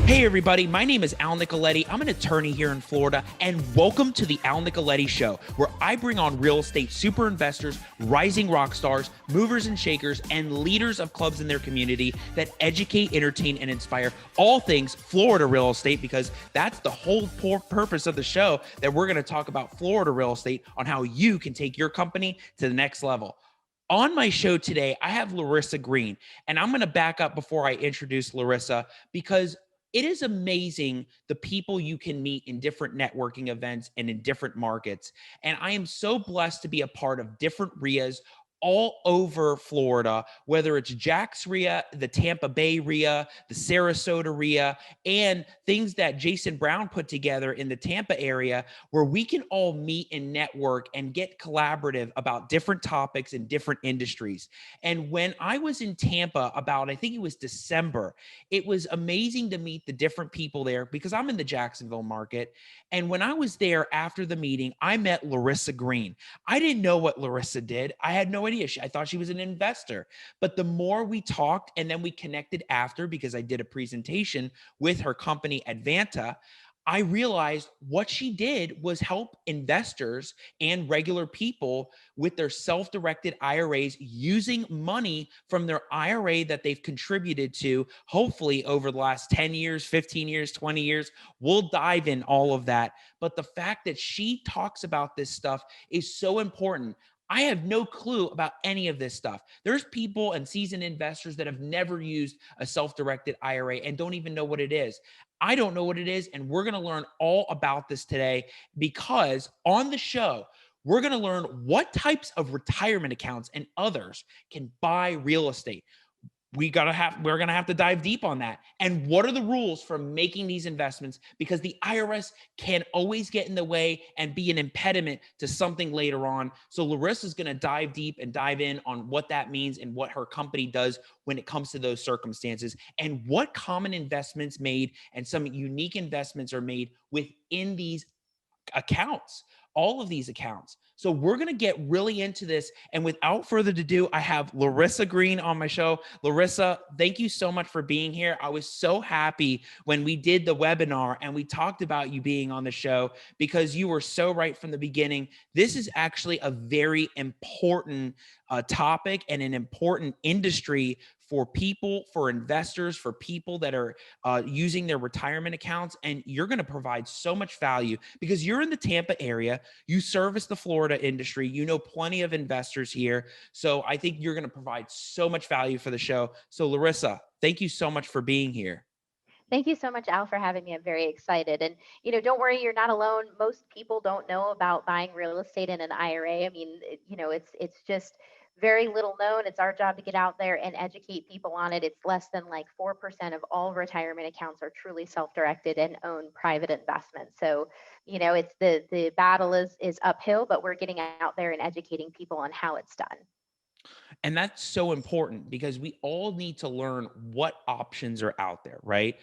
Hey everybody, my name is Al Nicoletti. I'm an attorney here in Florida, and welcome to the Al Nicoletti Show, where I bring on real estate super investors, rising rock stars, movers and shakers, and leaders of clubs in their community that educate, entertain, and inspire all things Florida real estate, because that's the whole purpose of the show, that we're going to talk about Florida real estate on how you can take your company to the next level. On my show today, I have Larissa Greene, and I'm going to back up before I introduce Larissa, because it is amazing the people you can meet in different networking events and in different markets. And I am so blessed to be a part of different RIAs all over Florida, whether it's Jack's RIA, the Tampa Bay RIA, the Sarasota RIA, and things that Jason Brown put together in the Tampa area, where we can all meet and network and get collaborative about different topics in different industries. And when I was in Tampa I think it was December, it was amazing to meet the different people there, because I'm in the Jacksonville market. And when I was there after the meeting, I met Larissa Greene. I didn't know what Larissa did. I had no idea. I thought she was an investor. But the more we talked, and then we connected after, because I did a presentation with her company, Advanta, I realized what she did was help investors and regular people with their self-directed IRAs, using money from their IRA that they've contributed to, hopefully over the last 10 years, 15 years, 20 years. We'll dive in all of that. But the fact that she talks about this stuff is so important. I have no clue about any of this stuff. There's people and seasoned investors that have never used a self-directed IRA and don't even know what it is. I don't know what it is, and we're going to learn all about this today, because on the show, we're going to learn what types of retirement accounts and others can buy real estate. We're going to have to dive deep on that. And what are the rules for making these investments? Because the IRS can always get in the way and be an impediment to something later on. So Larissa's going to dive deep and dive in on what that means and what her company does when it comes to those circumstances, and what common investments made and some unique investments are made within these accounts, all of these accounts. So we're going to get really into this. And without further ado, I have Larissa Greene on my show. Larissa, thank you so much for being here. I was so happy when we did the webinar and we talked about you being on the show, because you were so right from the beginning. This is actually a very important topic and an important industry for people, for investors, for people that are using their retirement accounts. And you're going to provide so much value, because you're in the Tampa area. You service the Florida industry. You know plenty of investors here. So I think you're going to provide so much value for the show. So Larissa, thank you so much for being here. Thank you so much, Al, for having me. I'm very excited. And, don't worry, you're not alone. Most people don't know about buying real estate in an IRA. I mean, it's just very little known. It's our job to get out there and educate people on it. It's less than like 4% of all retirement accounts are truly self-directed and own private investments. So, it's the battle is uphill, but we're getting out there and educating people on how it's done. And that's so important, because we all need to learn what options are out there, right?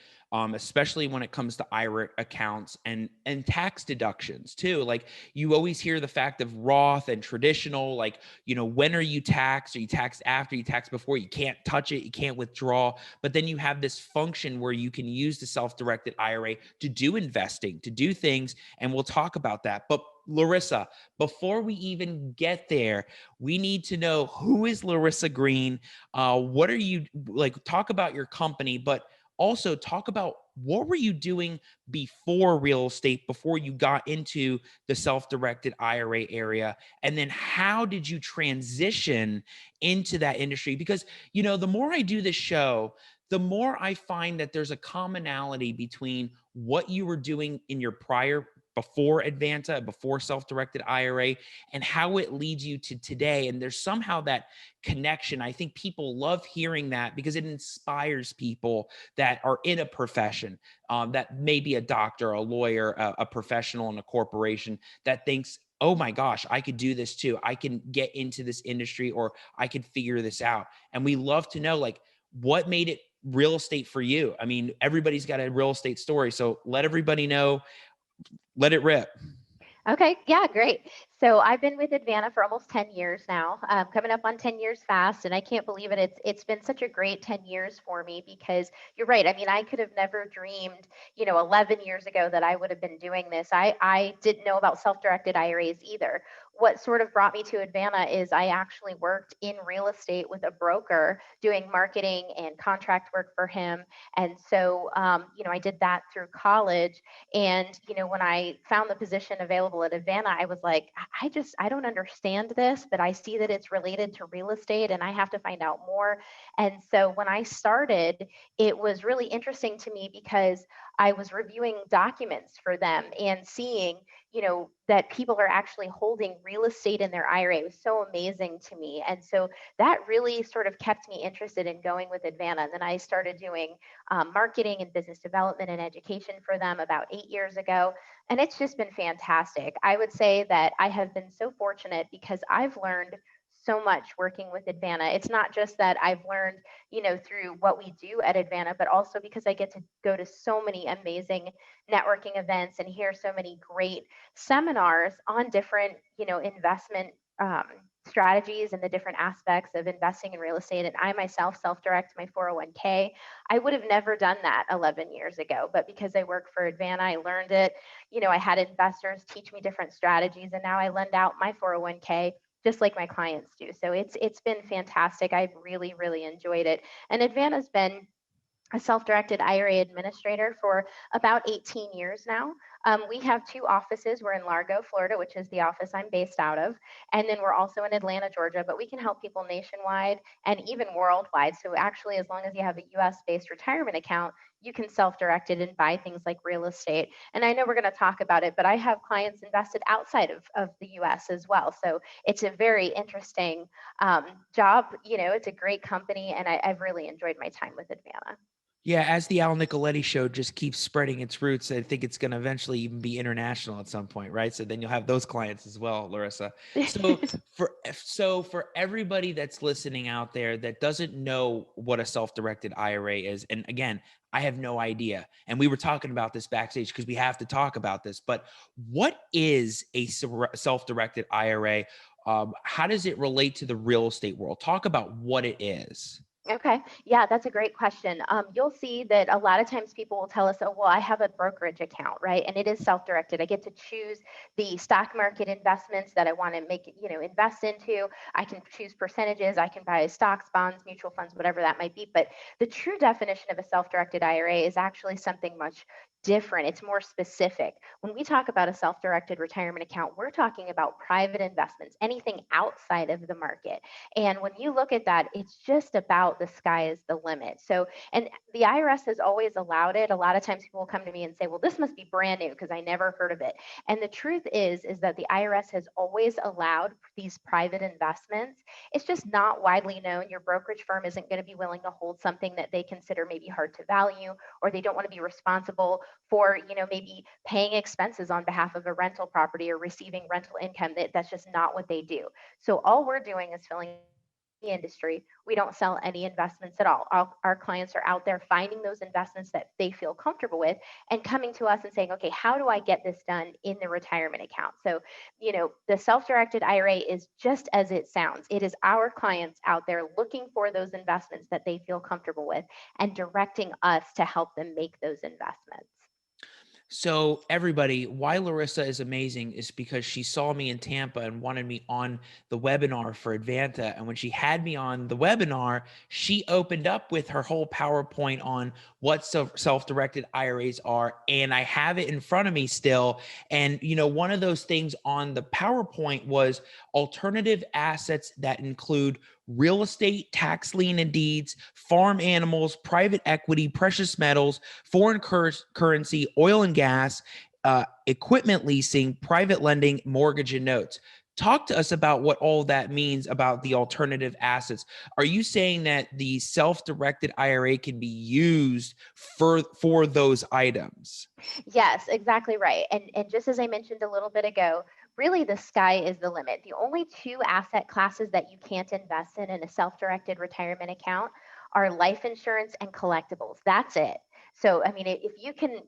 Especially when it comes to IRA accounts and tax deductions too. Like, you always hear the fact of Roth and traditional, like, when are you taxed? Are you taxed after? You taxed before? You can't touch it. You can't withdraw. But then you have this function where you can use the self-directed IRA to do investing, to do things. And we'll talk about that. But Larissa, before we even get there, we need to know, who is Larissa Greene? What are you like? Talk about your company, but also talk about, what were you doing before real estate, before you got into the self-directed IRA area? And then how did you transition into that industry? Because, the more I do this show, the more I find that there's a commonality between what you were doing in your before Advanta, before self-directed IRA, and how it leads you to today. And there's somehow that connection. I think people love hearing that, because it inspires people that are in a profession, that may be a doctor, a lawyer, a professional in a corporation, that thinks, oh my gosh, I could do this too. I can get into this industry, or I could figure this out. And we love to know, like, what made it real estate for you? I mean, everybody's got a real estate story. So let everybody know. Let it rip. Okay, yeah, great. So I've been with Advanta for almost 10 years now, coming up on 10 years fast, and I can't believe it. It's been such a great 10 years for me because you're right. I mean, I could have never dreamed, 11 years ago that I would have been doing this. I didn't know about self-directed IRAs either. What sort of brought me to Advanta is I actually worked in real estate with a broker doing marketing and contract work for him. And so, I did that through college. And, when I found the position available at Advanta, I was like, I don't understand this, but I see that it's related to real estate and I have to find out more. And so when I started, it was really interesting to me because I was reviewing documents for them and seeing, that people are actually holding real estate in their IRA. It was so amazing to me. And so that really sort of kept me interested in going with Advanta. And then I started doing marketing and business development and education for them about 8 years ago. And it's just been fantastic. I would say that I have been so fortunate because I've learned so much working with Advanta. It's not just that I've learned, through what we do at Advanta, but also because I get to go to so many amazing networking events and hear so many great seminars on different, investment um, strategies and the different aspects of investing in real estate. And I myself self-direct my 401k. I would have never done that 11 years ago, but because I work for Advanta, I learned it. I had investors teach me different strategies, and now I lend out my 401k just like my clients do. So it's been fantastic. I've really, really enjoyed it. And Advanta's been a self-directed IRA administrator for about 18 years now. We have two offices. We're in Largo, Florida, which is the office I'm based out of. And then we're also in Atlanta, Georgia, but we can help people nationwide and even worldwide. So actually, as long as you have a US-based retirement account, you can self-direct it and buy things like real estate. And I know we're going to talk about it, but I have clients invested outside of the US as well. So it's a very interesting job. It's a great company, and I've really enjoyed my time with Advanta. Yeah, as the Al Nicoletti show just keeps spreading its roots, I think it's going to eventually even be international at some point, right? So then you'll have those clients as well, Larissa. So for everybody that's listening out there that doesn't know what a self-directed IRA is, and again, I have no idea. And we were talking about this backstage because we have to talk about this. But what is a self-directed IRA? How does it relate to the real estate world? Talk about what it is. Okay. Yeah, that's a great question. You'll see that a lot of times people will tell us, oh, well, I have a brokerage account, right? And it is self-directed. I get to choose the stock market investments that I want to make, invest into. I can choose percentages. I can buy stocks, bonds, mutual funds, whatever that might be. But the true definition of a self-directed IRA is actually something much different. It's more specific. When we talk about a self-directed retirement account, we're talking about private investments, anything outside of the market. And when you look at that, it's just about the sky is the limit. So, and the IRS has always allowed it. A lot of times people will come to me and say, well, this must be brand new because I never heard of it. And the truth is that the IRS has always allowed these private investments. It's just not widely known. Your brokerage firm isn't going to be willing to hold something that they consider maybe hard to value, or they don't want to be responsible for, maybe paying expenses on behalf of a rental property or receiving rental income. That's just not what they do. So all we're doing is filling the industry. We don't sell any investments at all. Our clients are out there finding those investments that they feel comfortable with and coming to us and saying, okay, how do I get this done in the retirement account? So, the self-directed IRA is just as it sounds. It is our clients out there looking for those investments that they feel comfortable with and directing us to help them make those investments. So everybody, why Larissa is amazing is because she saw me in Tampa and wanted me on the webinar for Advanta. And when she had me on the webinar, she opened up with her whole PowerPoint on what self-directed IRAs are. And I have it in front of me still. And, one of those things on the PowerPoint was alternative assets that include real estate, tax lien and deeds, farm animals, private equity, precious metals, foreign currency, oil and gas, equipment leasing, private lending, mortgage and notes. Talk to us about what all that means about the alternative assets. Are you saying that the self-directed IRA can be used for those items? Yes, exactly right. And just as I mentioned a little bit ago, really the sky is the limit. The only two asset classes that you can't invest in a self-directed retirement account are life insurance and collectibles. That's it. So, I mean, if you can,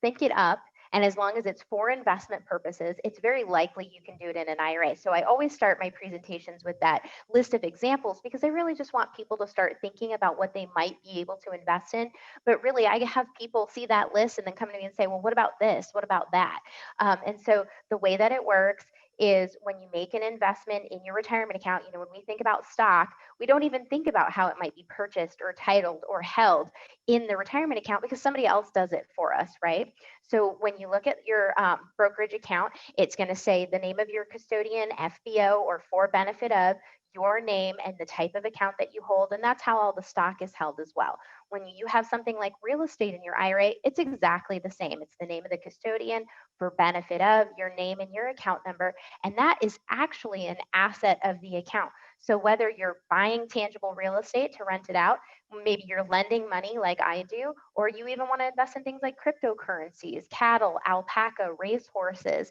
think it up, And as long as it's for investment purposes, it's very likely you can do it in an IRA. So I always start my presentations with that list of examples because I really just want people to start thinking about what they might be able to invest in. But really, I have people see that list and then come to me and say, well, what about this? What about that? And so the way that it works is when you make an investment in your retirement account, when we think about stock, we don't even think about how it might be purchased or titled or held in the retirement account because somebody else does it for us, right? So when you look at your brokerage account, it's going to say the name of your custodian, FBO, or for benefit of, your name and the type of account that you hold. And that's how all the stock is held as well. When you have something like real estate in your IRA, it's exactly the same. It's the name of the custodian, for benefit of, your name and your account number. And that is actually an asset of the account. So whether you're buying tangible real estate to rent it out, maybe you're lending money like I do, or you even want to invest in things like cryptocurrencies, cattle, alpaca, racehorses,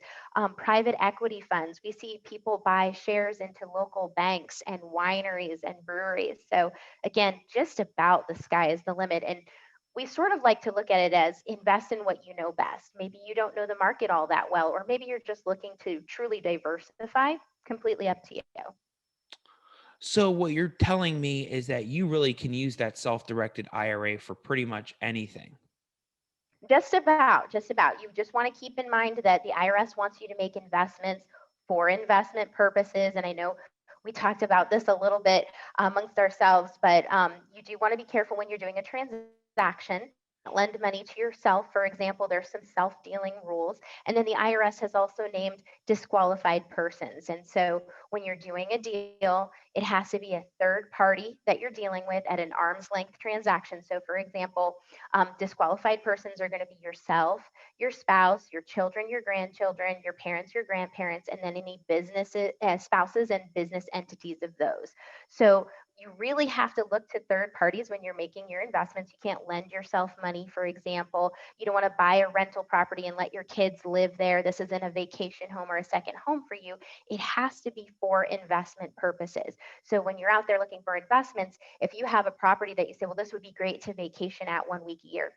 private equity funds. We see people buy shares into local banks and wineries and breweries. So again, just about the sky is the limit. And we sort of like to look at it as invest in what you know best. Maybe you don't know the market all that well, or maybe you're just looking to truly diversify. Completely up to you. So what you're telling me is that you really can use that self-directed IRA for pretty much anything. Just about, just about. You just want to keep in mind that the IRS wants you to make investments for investment purposes. And I know we talked about this a little bit amongst ourselves, but you do want to be careful when you're doing a transaction. Lend money to yourself. For example, there's some self-dealing rules. And then the IRS has also named disqualified persons. And so when you're doing a deal, it has to be a third party that you're dealing with at an arm's length transaction. So for example, disqualified persons are going to be yourself, your spouse, your children, your grandchildren, your parents, your grandparents, and then any businesses, spouses and business entities of those. So you really have to look to third parties when you're making your investments. You can't lend yourself money, for example. You don't want to buy a rental property and let your kids live there. This isn't a vacation home or a second home for you. It has to be for investment purposes. So when you're out there looking for investments, if you have a property that you say, well, this would be great to vacation at 1 week a year,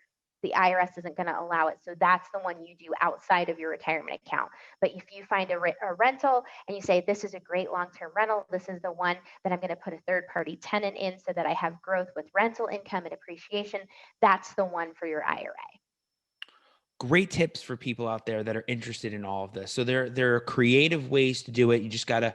the IRS isn't going to allow it. So that's the one you do outside of your retirement account. But if you find a rental and you say, this is a great long-term rental, this is the one that I'm going to put a third-party tenant in so that I have growth with rental income and appreciation, that's the one for your IRA. Great tips for people out there that are interested in all of this. So there are creative ways to do it. You just got to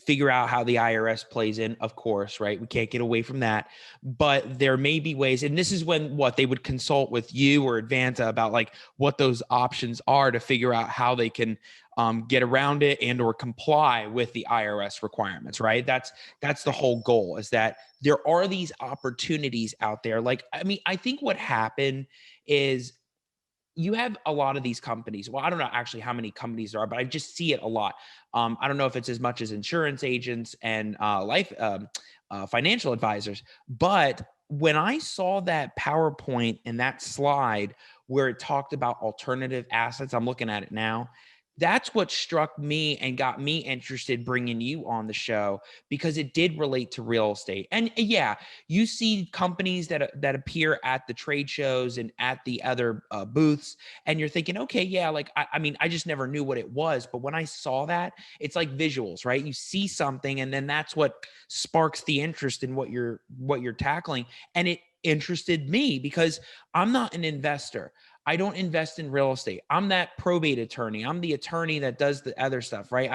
figure out how the IRS plays in, of course, right? We can't get away from that. But there may be ways, and this is when they would consult with you or Advanta about like what those options are to figure out how they can get around it and or comply with the IRS requirements, right? That's the whole goal, is that there are these opportunities out there. Like, I mean, I think what happened is you have a lot of these companies. Well, I don't know actually how many companies there are, but I just see it a lot. I don't know if it's as much as insurance agents and financial advisors, but when I saw that PowerPoint and that slide where it talked about alternative assets, I'm looking at it now. That's what struck me and got me interested bringing you on the show, because it did relate to real estate. And yeah, you see companies that appear at the trade shows and at the other booths, and you're thinking, okay, yeah, like I mean, I just never knew what it was, but when I saw that, it's like visuals, right? You see something, and then that's what sparks the interest in what you're tackling, and it interested me because I'm not an investor. I don't invest in real estate. I'm that probate attorney. I'm the attorney that does the other stuff, right?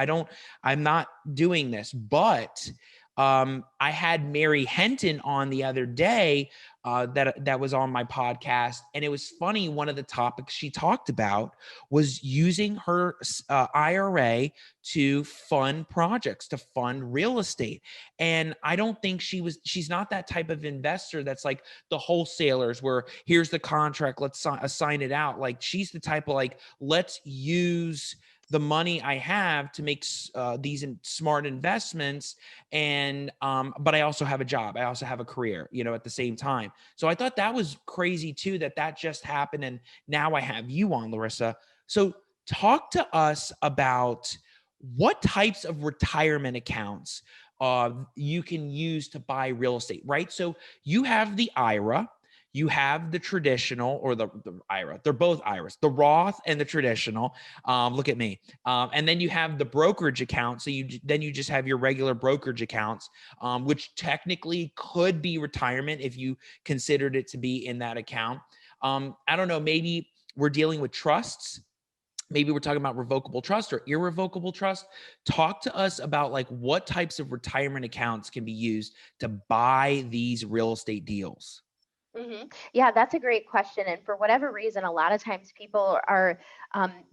I'm not doing this, but I had Mary Henton on the other day that was on my podcast. And it was funny. One of the topics she talked about was using her IRA to fund projects, to fund real estate. And I don't think she's not that type of investor that's like the wholesalers where here's the contract, let's assign it out. Like, she's the type of like, let's use the money I have to make these smart investments. And, but I also have a job. I also have a career, at the same time. So I thought that was crazy too, that just happened. And now I have you on, Larissa. So talk to us about what types of retirement accounts you can use to buy real estate, right? So you have the IRA, You have the traditional or the IRA. They're both IRAs, the Roth and the traditional. Look at me. And then you have the brokerage account. So then you just have your regular brokerage accounts, which technically could be retirement if you considered it to be in that account. I don't know, maybe we're dealing with trusts. Maybe we're talking about revocable trust or irrevocable trust. Talk to us about like what types of retirement accounts can be used to buy these real estate deals. Yeah, that's a great question. And for whatever reason, a lot of times people are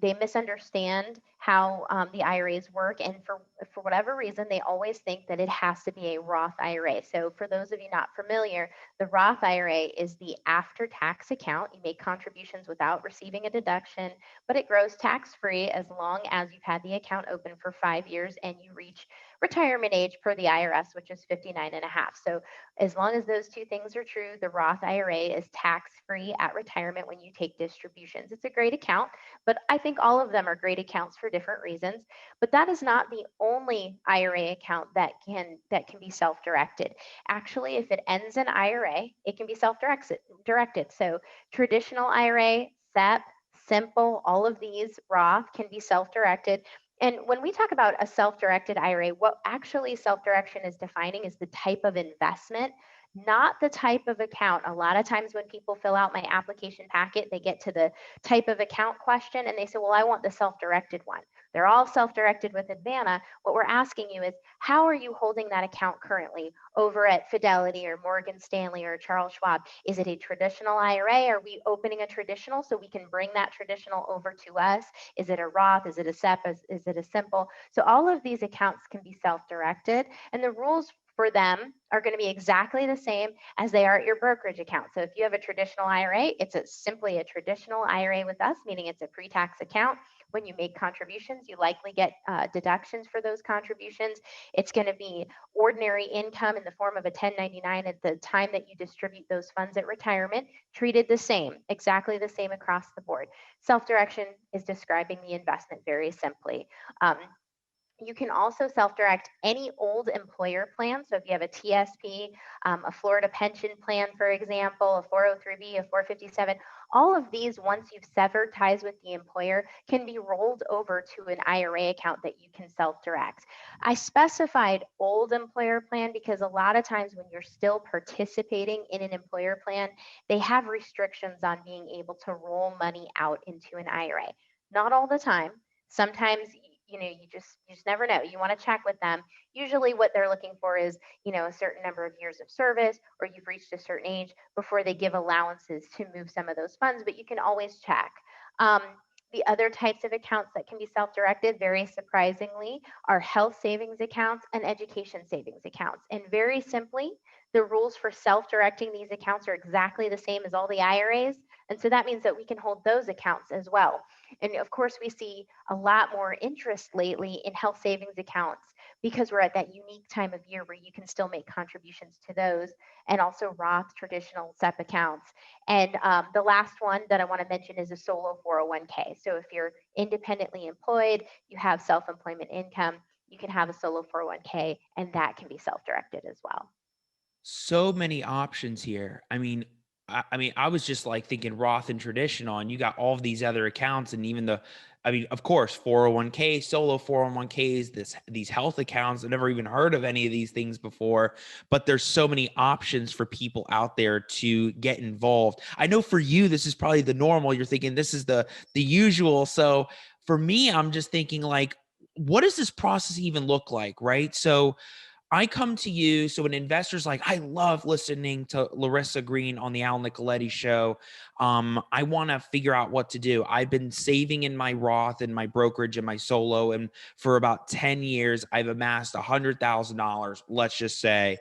they misunderstand how the IRAs work, and for whatever reason, they always think that it has to be a Roth IRA. So for those of you not familiar, the Roth IRA is the after-tax account. You make contributions without receiving a deduction, but it grows tax-free as long as you've had the account open for 5 years and you reach retirement age per the IRS, which is 59 and a half. So as long as those two things are true, the Roth IRA is tax free at retirement when you take distributions. It's a great account, but I think all of them are great accounts for different reasons. But that is not the only IRA account that can be self-directed. Actually, if it ends in IRA, it can be self-directed. So traditional IRA, SEP, simple, all of these Roth can be self-directed. And when we talk about a self-directed IRA, what actually self-direction is defining is the type of investment, not the type of account. A lot of times when people fill out my application packet, they get to the type of account question and they say, well, I want the self-directed one. They're all self-directed with Advanta. What we're asking you is, how are you holding that account currently over at Fidelity or Morgan Stanley or Charles Schwab? Is it a traditional IRA? Are we opening a traditional so we can bring that traditional over to us? Is it a Roth? Is it a SEP? Is it a simple? So all of these accounts can be self-directed, and the rules for them are going to be exactly the same as they are at your brokerage account. So if you have a traditional IRA, it's simply a traditional IRA with us, meaning it's a pre-tax account. When you make contributions, you likely get deductions for those contributions. It's going to be ordinary income in the form of a 1099 at the time that you distribute those funds at retirement, treated the same, exactly the same across the board. Self-direction is describing the investment very simply. You can also self-direct any old employer plan. So if you have a TSP, a Florida pension plan, for example, a 403B, a 457, all of these, once you've severed ties with the employer, can be rolled over to an IRA account that you can self-direct. I specified old employer plan because a lot of times when you're still participating in an employer plan, they have restrictions on being able to roll money out into an IRA. Not all the time. Sometimes you just never know. You want to check with them. Usually what they're looking for is a certain number of years of service, or you've reached a certain age before they give allowances to move some of those funds, but you can always check. um, the other types of accounts that can be self-directed, very surprisingly, are health savings accounts and education savings accounts. And very simply, the rules for self-directing these accounts are exactly the same as all the IRAs. And so that means that we can hold those accounts as well. And of course, we see a lot more interest lately in health savings accounts because we're at that unique time of year where you can still make contributions to those, and also Roth traditional SEP accounts. And the last one that I want to mention is a solo 401k. So if you're independently employed, you have self-employment income, you can have a solo 401k, and that can be self-directed as well. So many options here. I mean, I was just like thinking Roth and traditional, and you got all of these other accounts, and even I mean, of course, 401k, solo 401ks, these health accounts. I've never even heard of any of these things before, but there's so many options for people out there to get involved. I know for you, this is probably the normal. You're thinking this is the usual. So for me, I'm just thinking like, what does this process even look like, right? So I come to you. So an investor's like, I love listening to Larissa Greene on the Al Nicoletti show. I want to figure out what to do. I've been saving in my Roth and my brokerage and my solo. And for about 10 years, I've amassed $100,000, let's just say.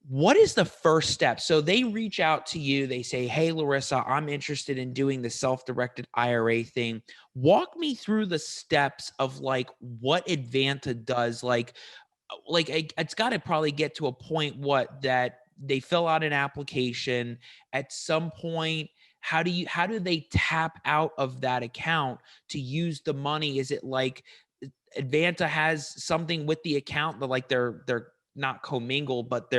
What is the first step? So they reach out to you. They say, hey, Larissa, I'm interested in doing the self-directed IRA thing. Walk me through the steps of like what Advanta does. It's got to probably get to a point that they fill out an application at some point. How do they tap out of that account to use the money? Is it like Advanta has something with the account that like they're not commingled, but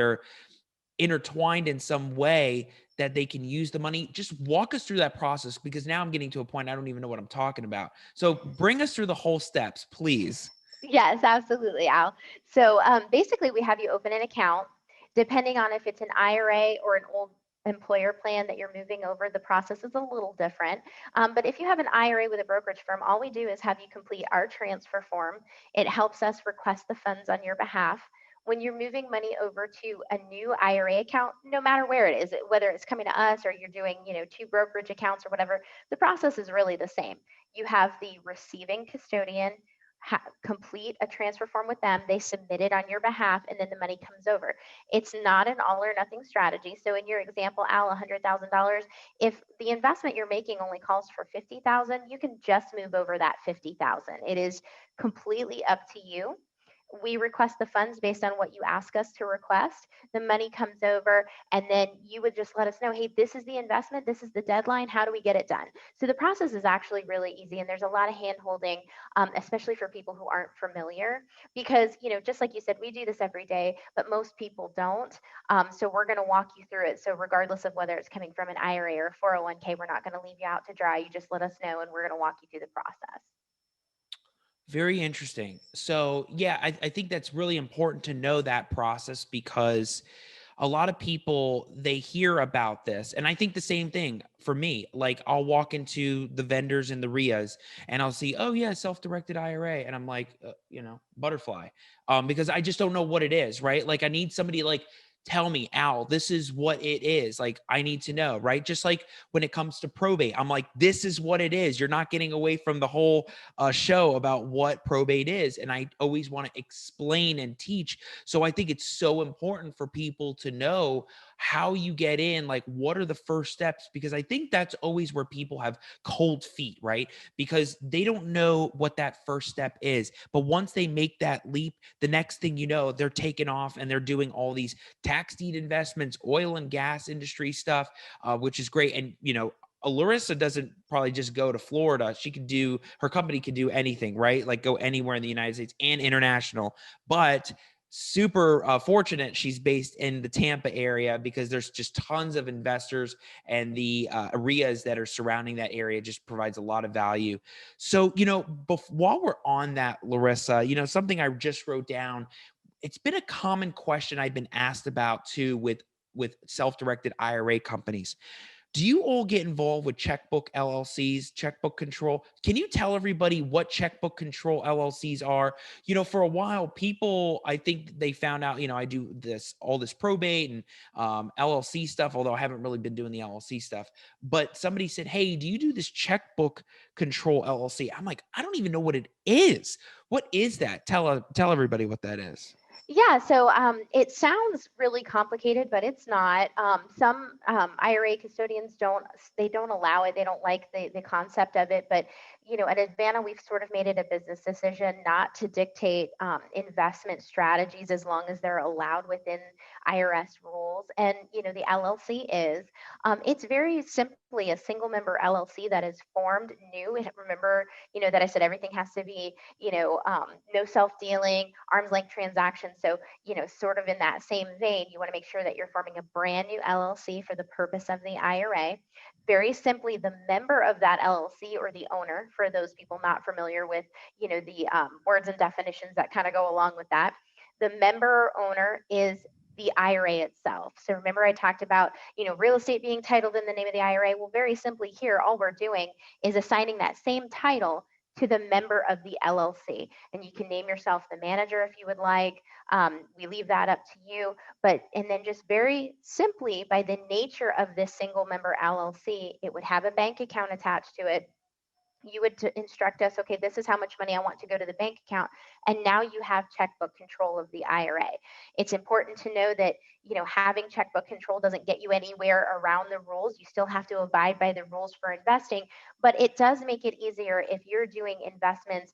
intertwined in some way that they can use the money. Just walk us through that process, because now I'm getting to a point I don't even know what I'm talking about. So bring us through the whole steps, please. Yes, absolutely, Al. So basically, we have you open an account. Depending on if it's an IRA or an old employer plan that you're moving over, the process is a little different. But if you have an IRA with a brokerage firm, all we do is have you complete our transfer form. It helps us request the funds on your behalf. When you're moving money over to a new IRA account, no matter where it is, whether it's coming to us or you're doing, two brokerage accounts or whatever, the process is really the same. You have the receiving custodian complete a transfer form with them. They submit it on your behalf, and then the money comes over. It's not an all or nothing strategy. So in your example, Al, $100,000, if the investment you're making only calls for 50,000, you can just move over that 50,000. It is completely up to you. We request the funds based on what you ask us to request. The money comes over, and then you would just let us know, hey, this is the investment, this is the deadline. How do we get it done? So the process is actually really easy, and there's a lot of hand holding, especially for people who aren't familiar, because just like you said, we do this every day, but most people don't. So we're going to walk you through it. So regardless of whether it's coming from an IRA or 401k, we're not going to leave you out to dry. You just let us know, and we're going to walk you through the process. Very interesting. So, yeah, I think that's really important to know that process, because a lot of people, they hear about this, and I think the same thing for me. Like, I'll walk into the vendors and the RIAs, and I'll see, oh yeah, self-directed IRA, and I'm like, butterfly, because I just don't know what it is, right? Like, I need somebody like tell me, Al, this is what it is. Like, I need to know, right? Just like when it comes to probate, I'm like, this is what it is. You're not getting away from the whole show about what probate is, and I always want to explain and teach. So I think it's so important for people to know how you get in, like what are the first steps, because I think that's always where people have cold feet, right? Because they don't know what that first step is. But once they make that leap, the next thing you know, they're taking off and they're doing all these tax deed investments, oil and gas industry stuff, which is great. And, Larissa doesn't probably just go to Florida. Her company can do anything, right? Like go anywhere in the United States and international. But super fortunate she's based in the Tampa area, because there's just tons of investors, and the areas that are surrounding that area just provides a lot of value. So, while we're on that, Larissa, something I just wrote down, it's been a common question I've been asked about too with self-directed IRA companies. Do you all get involved with checkbook LLCs, checkbook control? Can you tell everybody what checkbook control LLCs are? For a while, people, I think they found out, I do all this probate and LLC stuff, although I haven't really been doing the LLC stuff. But somebody said, hey, do you do this checkbook control LLC? I'm like, I don't even know what it is. What is that? Tell everybody what that is. Yeah, so it sounds really complicated, but it's not. Some IRA custodians don't allow it. They don't like the concept of it. But at Advanta, we've sort of made it a business decision not to dictate investment strategies as long as they're allowed within IRS rules. And the LLC is. It's very simply a single member LLC that is formed new. And remember, that I said everything has to be no self-dealing, arm's length transactions. So, sort of in that same vein, you want to make sure that you're forming a brand new LLC for the purpose of the IRA. Very simply, the member of that LLC, or the owner, for those people not familiar with, the words and definitions that kind of go along with that, the member owner is the IRA itself. So remember I talked about, real estate being titled in the name of the IRA. Well, very simply here, all we're doing is assigning that same title to the member of the LLC. And you can name yourself the manager if you would like. We leave that up to you. And then just very simply, by the nature of this single member LLC, it would have a bank account attached to it. You would instruct us, okay, this is how much money I want to go to the bank account. And now you have checkbook control of the IRA. It's important to know that, having checkbook control doesn't get you anywhere around the rules. You still have to abide by the rules for investing, but it does make it easier if you're doing investments,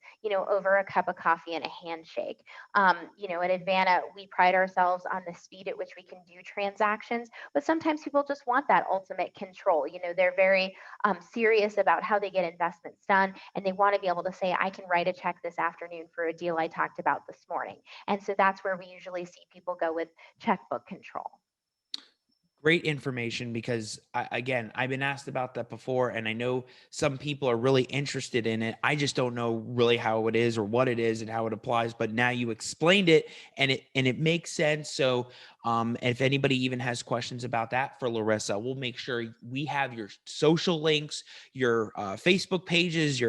over a cup of coffee and a handshake. At Advanta, we pride ourselves on the speed at which we can do transactions, but sometimes people just want that ultimate control. They're very serious about how they get investments done, and they want to be able to say, I can write a check this afternoon for a deal I talked about this morning. And so that's where we usually see people go with checkbook control. Great information because again, I've been asked about that before, and I know some people are really interested in it. I just don't know really how it is or what it is and how it applies. But now you explained it, and it makes sense. So, if anybody even has questions about that for Larissa, we'll make sure we have your social links, your Facebook pages,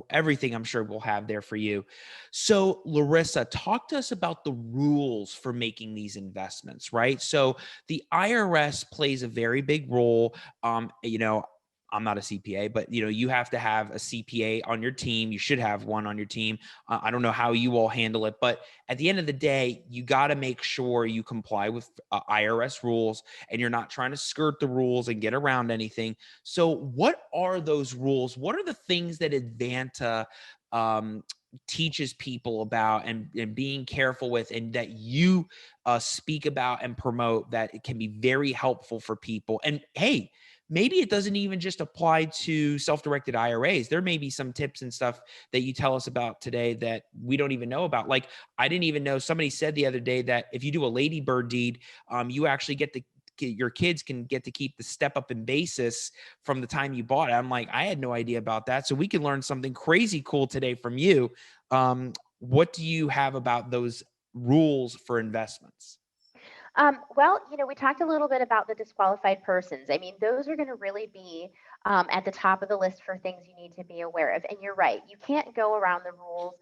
everything. I'm sure we'll have there for you. So, Larissa, talk to us about the rules for making these investments, right? So the IRS plays a very big role. I'm not a CPA, but you have to have a CPA on your team. You should have one on your team. I don't know how you all handle it, but at the end of the day, you got to make sure you comply with IRS rules and you're not trying to skirt the rules and get around anything. So, what are those rules? What are the things that Advanta um, teaches people about and being careful with, and that you speak about and promote, that it can be very helpful for people? And hey, maybe it doesn't even just apply to self-directed IRAs. There may be some tips and stuff that you tell us about today that we don't even know about. Like, I didn't even know, somebody said the other day that if you do a ladybird deed, you actually get the your kids can get to keep the step up in basis from the time you bought it. I'm like, I had no idea about that. So we can learn something crazy cool today from you. What do you have about those rules for investments? Well, we talked a little bit about the disqualified persons. I mean, those are going to really be at the top of the list for things you need to be aware of. And you're right, you can't go around the rules,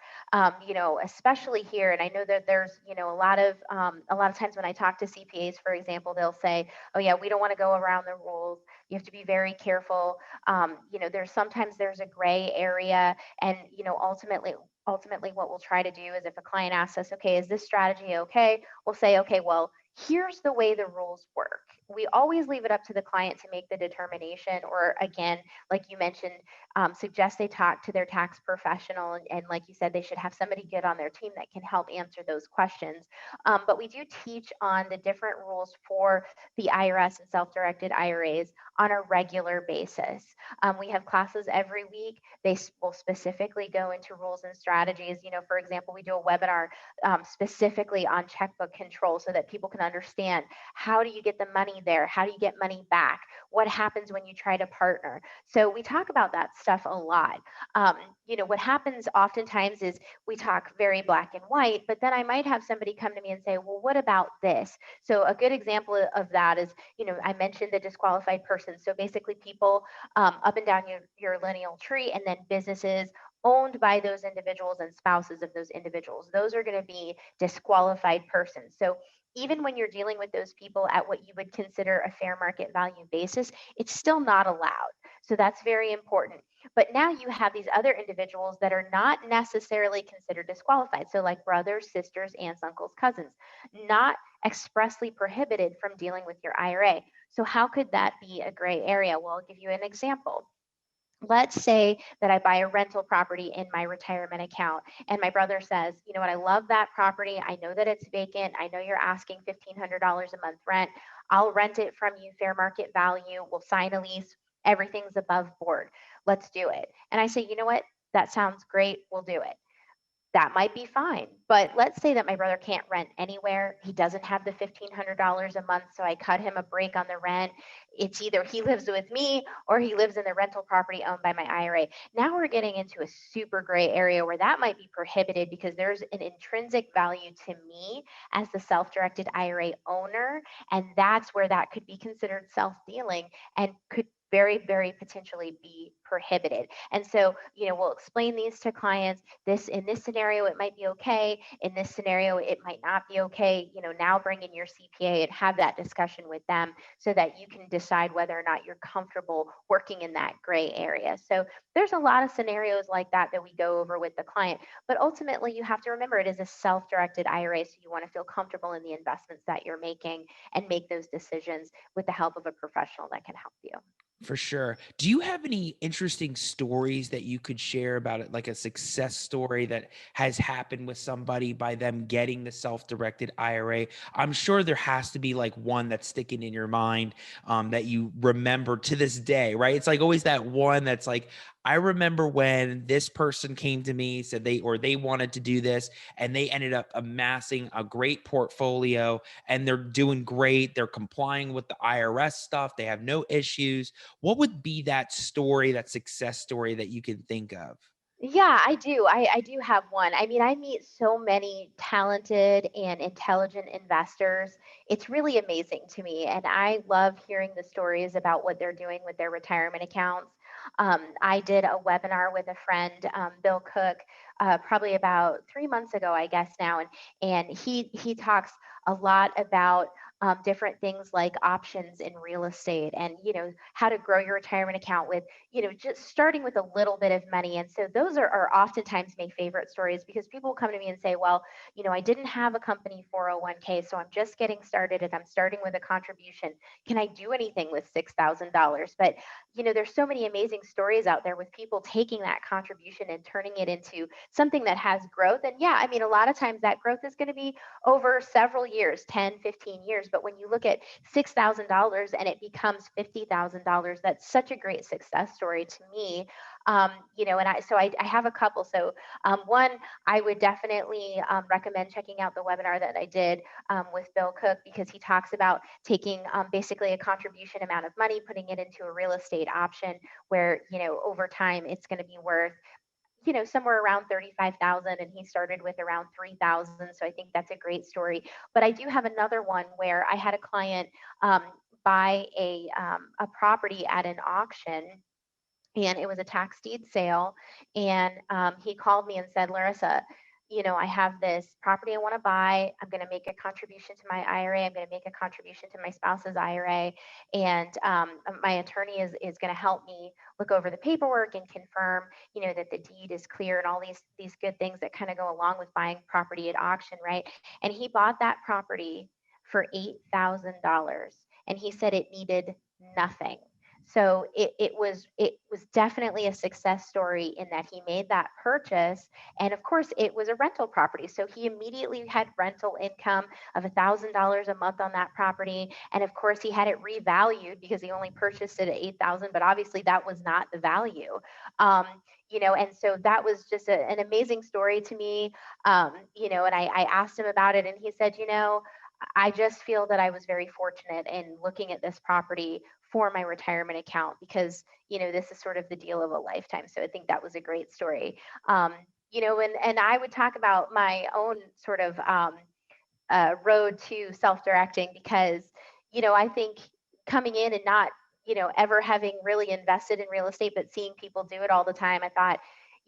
especially here. And I know that there's, a lot of times when I talk to CPAs, for example, they'll say, "Oh yeah, we don't want to go around the rules. You have to be very careful." There's a gray area, and ultimately what we'll try to do is, if a client asks us, "Okay, is this strategy okay?" We'll say, "Okay, well, here's the way the rules work." We always leave it up to the client to make the determination, or again, like you mentioned, suggest they talk to their tax professional. And like you said, they should have somebody good on their team that can help answer those questions. But we do teach on the different rules for the IRS and self directed IRAs on a regular basis. We have classes every week. Will specifically go into rules and strategies. For example, we do a webinar specifically on checkbook control so that people can understand, how do you get the money there? How do you get money back? What happens when you try to partner? So we talk about that stuff a lot. What happens oftentimes is we talk very black and white, but then I might have somebody come to me and say, "Well, what about this?" So a good example of that is, I mentioned the disqualified person. So basically people up and down your lineal tree, and then businesses owned by those individuals and spouses of those individuals. Those are going to be disqualified persons. So even when you're dealing with those people at what you would consider a fair market value basis, it's still not allowed. So that's very important. But now you have these other individuals that are not necessarily considered disqualified. So, like brothers, sisters, aunts, uncles, cousins, not expressly prohibited from dealing with your IRA. So, how could that be a gray area? Well, I'll give you an example. Let's say that I buy a rental property in my retirement account, and my brother says, "You know what, I love that property. I know that it's vacant. I know you're asking $1,500 a month rent. I'll rent it from you fair market value. We'll sign a lease. Everything's above board. Let's do it." And I say, "You know what? That sounds great. We'll do it." That might be fine. But let's say that my brother can't rent anywhere. He doesn't have the $1,500 a month. So I cut him a break on the rent. It's either he lives with me or he lives in the rental property owned by my IRA. Now we're getting into a super gray area where that might be prohibited because there's an intrinsic value to me as the self directed IRA owner. And that's where that could be considered self dealing and could very, very potentially be prohibited. And so, we'll explain these to clients. In this scenario, it might be okay. In this scenario, it might not be okay. Now bring in your CPA and have that discussion with them so that you can decide whether or not you're comfortable working in that gray area. So there's a lot of scenarios like that that we go over with the client. But ultimately, you have to remember, it is a self-directed IRA. So you want to feel comfortable in the investments that you're making and make those decisions with the help of a professional that can help you. For sure. Do you have any interesting stories that you could share about it, like a success story that has happened with somebody by them getting the self-directed IRA? I'm sure there has to be like one that's sticking in your mind, that you remember to this day, right? It's like always that one that's like, I remember when this person came to me, said they wanted to do this, and they ended up amassing a great portfolio, and they're doing great. They're complying with the IRS stuff. They have no issues. What would be that story, that success story that you can think of? Yeah, I do. I do have one. I mean, I meet so many talented and intelligent investors. It's really amazing to me. And I love hearing the stories about what they're doing with their retirement accounts. I did a webinar with a friend, Bill Cook, probably about 3 months ago, I guess now, and he talks a lot about different things like options in real estate, and how to grow your retirement account with just starting with a little bit of money. And so those are oftentimes my favorite stories, because people come to me and say, well, I didn't have a company 401k, so I'm just getting started and I'm starting with a contribution. Can I do anything with $6,000? But, there's so many amazing stories out there with people taking that contribution and turning it into something that has growth. And yeah, I mean, a lot of times that growth is going to be over several years, 10, 15 years. But when you look at $6,000 and it becomes $50,000, that's such a great success story to me. And I have a couple. So one, I would definitely recommend checking out the webinar that I did with Bill Cook, because he talks about taking basically a contribution amount of money, putting it into a real estate option where, over time it's going to be worth somewhere around 35,000, and he started with around 3,000. So I think that's a great story. But I do have another one where I had a client buy a property at an auction, and it was a tax deed sale. And he called me and said, Larissa, I have this property I want to buy. I'm going to make a contribution to my IRA. I'm going to make a contribution to my spouse's IRA. And my attorney is going to help me look over the paperwork and confirm, that the deed is clear and all these good things that kind of go along with buying property at auction, right? And he bought that property for $8,000. And he said it needed nothing. So it was definitely a success story in that he made that purchase, and of course it was a rental property. So he immediately had rental income of $1,000 a month on that property, and of course he had it revalued because he only purchased it at 8,000, but obviously that was not the value. And so that was just an amazing story to me. And I asked him about it, and he said, I just feel that I was very fortunate in looking at this property for my retirement account, because, this is sort of the deal of a lifetime. So I think that was a great story. And I would talk about my own sort of road to self-directing, because I think coming in and not ever having really invested in real estate, but seeing people do it all the time, I thought,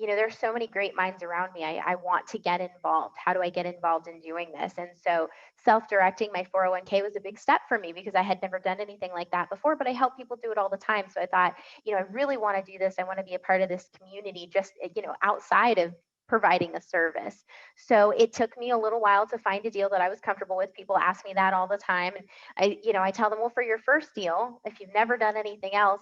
there's so many great minds around me. I want to get involved. How do I get involved in doing this? And so self-directing my 401k was a big step for me, because I had never done anything like that before, but I help people do it all the time. So I thought, I really want to do this. I want to be a part of this community, just outside of providing a service. So it took me a little while to find a deal that I was comfortable with. People ask me that all the time. And I tell them, well, for your first deal, if you've never done anything else,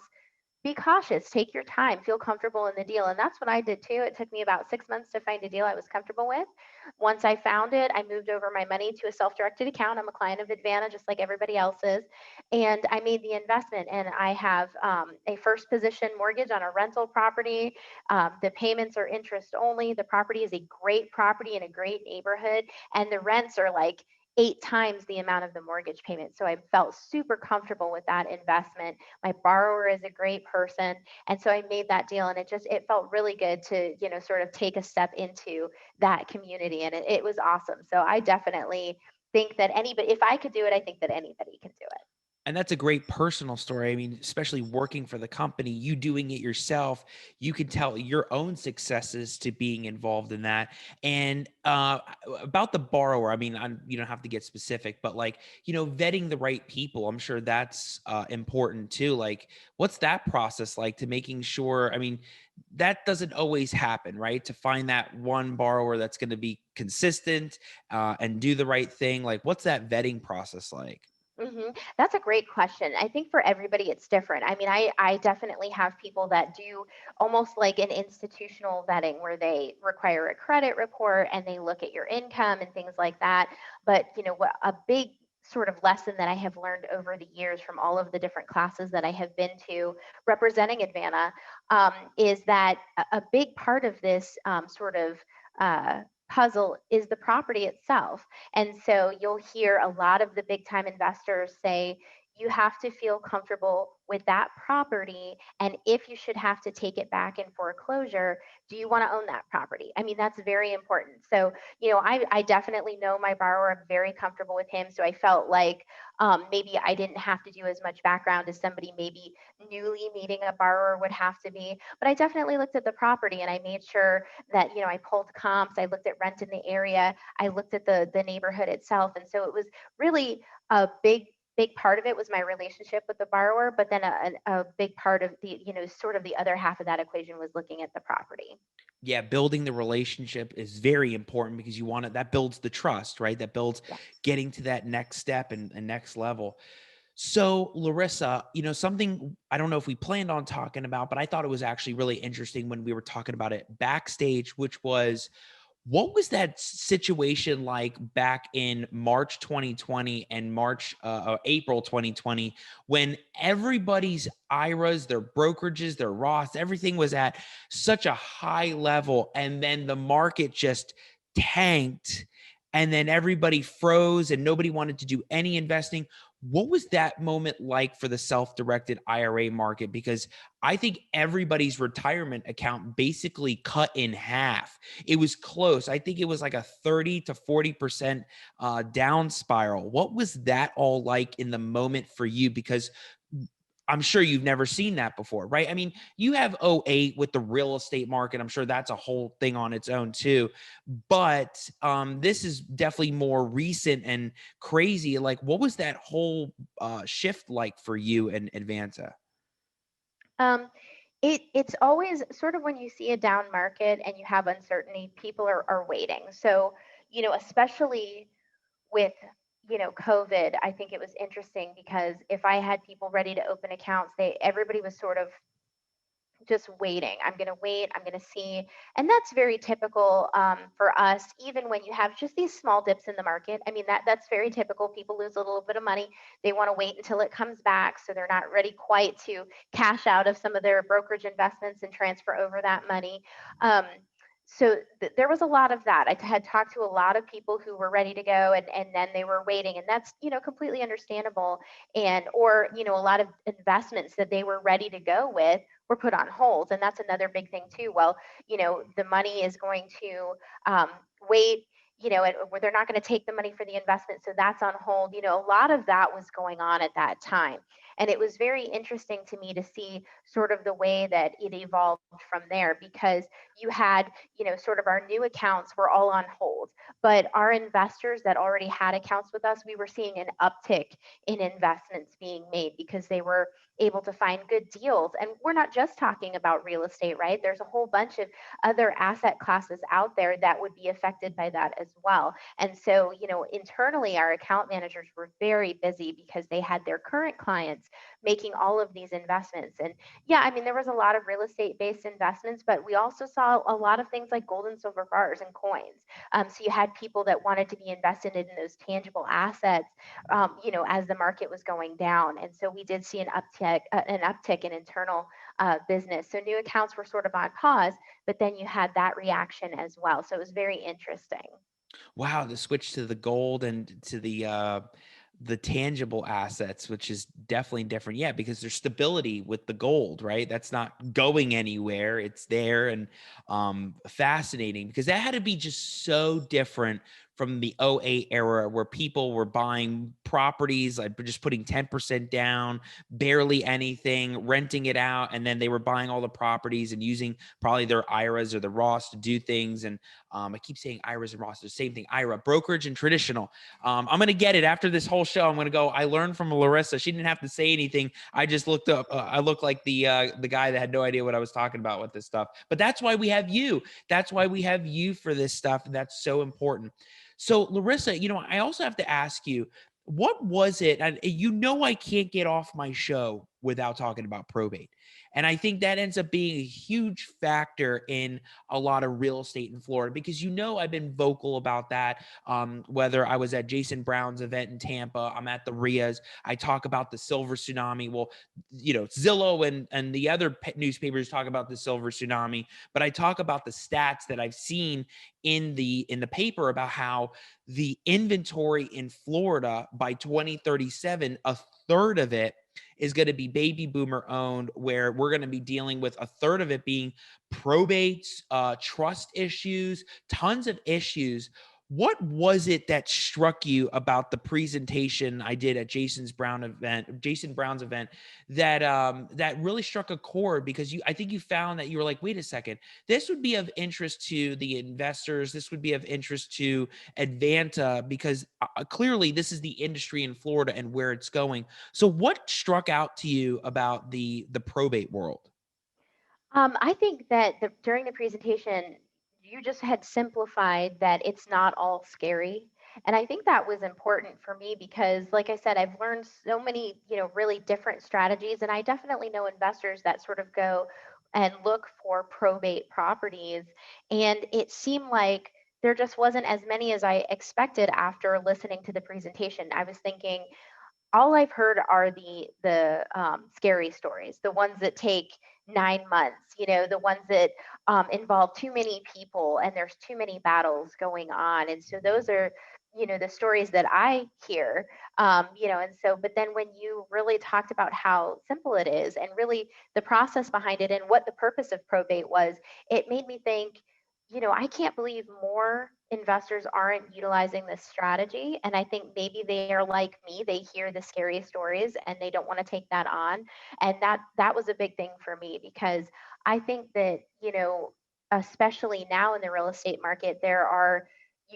be cautious, take your time, feel comfortable in the deal. And that's what I did too. It took me about 6 months to find a deal I was comfortable with. Once I found it, I moved over my money to a self-directed account. I'm a client of Advanta, just like everybody else is. And I made the investment, and I have a first position mortgage on a rental property. The payments are interest only. The property is a great property in a great neighborhood, and the rents are like 8 times the amount of the mortgage payment. So I felt super comfortable with that investment. My borrower is a great person. And so I made that deal, and it felt really good to, sort of take a step into that community. And it was awesome. So I definitely think that anybody, if I could do it, I think that anybody can do it. And that's a great personal story. I mean, especially working for the company, you doing it yourself, you can tell your own successes to being involved in that. And about the borrower, I mean, you don't have to get specific, but like, vetting the right people, I'm sure that's important too. Like, what's that process like to making sure? I mean, that doesn't always happen, right? To find that one borrower that's going to be consistent and do the right thing. Like, what's that vetting process like? That's a great question. I think for everybody it's different. I mean, I definitely have people that do almost like an institutional vetting where they require a credit report and they look at your income and things like that. But what a big sort of lesson that I have learned over the years from all of the different classes that I have been to representing Advanta, is that a big part of this sort of uh, puzzle is the property itself. And so you'll hear a lot of the big time investors say, you have to feel comfortable with that property. And if you should have to take it back in foreclosure, do you want to own that property? I mean, that's very important. So, I definitely know my borrower. I'm very comfortable with him. So I felt like maybe I didn't have to do as much background as somebody maybe newly meeting a borrower would have to be. But I definitely looked at the property and I made sure that, I pulled comps, I looked at rent in the area, I looked at the neighborhood itself. And so it was really a big part of it was my relationship with the borrower, but then a big part of the, sort of the other half of that equation was looking at the property. Yeah, building the relationship is very important because you want it, that builds the trust, right? That builds Yes. getting to that next step and next level. So, Larissa, something I don't know if we planned on talking about, but I thought it was actually really interesting when we were talking about it backstage, which was, what was that situation like back in March 2020 and April 2020, when everybody's IRAs, their brokerages, their Roths, everything was at such a high level, and then the market just tanked, and then everybody froze and nobody wanted to do any investing? What was that moment like for the self-directed IRA market? Because I think everybody's retirement account basically cut in half. It was close. I think it was like a 30 to 40% down spiral. What was that all like in the moment for you? Because I'm sure you've never seen that before, right? I mean, you have '08 with the real estate market. I'm sure that's a whole thing on its own too. But this is definitely more recent and crazy. Like, what was that whole shift like for you and Advanta? Um, it's always sort of when you see a down market and you have uncertainty, people are waiting. So, especially with COVID, I think it was interesting because if I had people ready to open accounts, everybody was sort of just waiting. I'm going to wait. I'm going to see. And that's very typical for us, even when you have just these small dips in the market. I mean, that's very typical. People lose a little bit of money. They want to wait until it comes back. So they're not ready quite to cash out of some of their brokerage investments and transfer over that money. So there was a lot of that. I had talked to a lot of people who were ready to go and then they were waiting. And that's, completely understandable. And, or, a lot of investments that they were ready to go with were put on hold. And that's another big thing too. Well, the money is going to wait, where they're not going to take the money for the investment. So that's on hold. A lot of that was going on at that time. And it was very interesting to me to see sort of the way that it evolved from there because you had, sort of our new accounts were all on hold. But our investors that already had accounts with us, we were seeing an uptick in investments being made because they were able to find good deals. And we're not just talking about real estate, right? There's a whole bunch of other asset classes out there that would be affected by that as well. And so, internally, our account managers were very busy because they had their current clients making all of these investments. And yeah, I mean, there was a lot of real estate based investments, but we also saw a lot of things like gold and silver bars and coins. So you had people that wanted to be invested in those tangible assets, as the market was going down. And so we did see an uptick in internal business. So new accounts were sort of on pause, but then you had that reaction as well. So it was very interesting. Wow, the switch to the gold and to the tangible assets, which is definitely different. Yeah, because there's stability with the gold, right? That's not going anywhere. It's there, and fascinating because that had to be just so different from the '08 era where people were buying properties, like just putting 10% down, barely anything, renting it out, and then they were buying all the properties and using probably their IRAs or the Roths to do things. And I keep saying IRAs and Roths, the same thing. IRA, brokerage and traditional. I'm going to get it after this whole show. I'm going to go. I learned from Larissa. She didn't have to say anything. I just looked up. I look like the guy that had no idea what I was talking about with this stuff. But that's why we have you. That's why we have you for this stuff. And that's so important. So, Larissa, I also have to ask you, what was it? And I can't get off my show without talking about probate. And I think that ends up being a huge factor in a lot of real estate in Florida because I've been vocal about that. Whether I was at Jason Brown's event in Tampa, I'm at the RIAs, I talk about the silver tsunami. Well, Zillow and the other newspapers talk about the silver tsunami, but I talk about the stats that I've seen in the paper about how the inventory in Florida by 2037, a third of it is going to be baby boomer owned, where we're going to be dealing with a third of it being probates, trust issues, tons of issues. What was it that struck you about the presentation I did at Jason Brown's event, that really struck a chord? Because I think you found that you were like, wait a second, this would be of interest to the investors. This would be of interest to Advanta, because clearly this is the industry in Florida and where it's going. So what struck out to you about the probate world? I think that during the presentation, you just had simplified that it's not all scary. And I think that was important for me because, like I said, I've learned so many, really different strategies. And I definitely know investors that sort of go and look for probate properties. And it seemed like there just wasn't as many as I expected after listening to the presentation. I was thinking, all I've heard are the scary stories, the ones that take 9 months, the ones that involve too many people and there's too many battles going on. And so those are, the stories that I hear, and so, but then when you really talked about how simple it is and really the process behind it and what the purpose of probate was, it made me think, I can't believe more investors aren't utilizing this strategy. And I think maybe they are like me, they hear the scary stories and they don't want to take that on. And that was a big thing for me because I think that, especially now in the real estate market,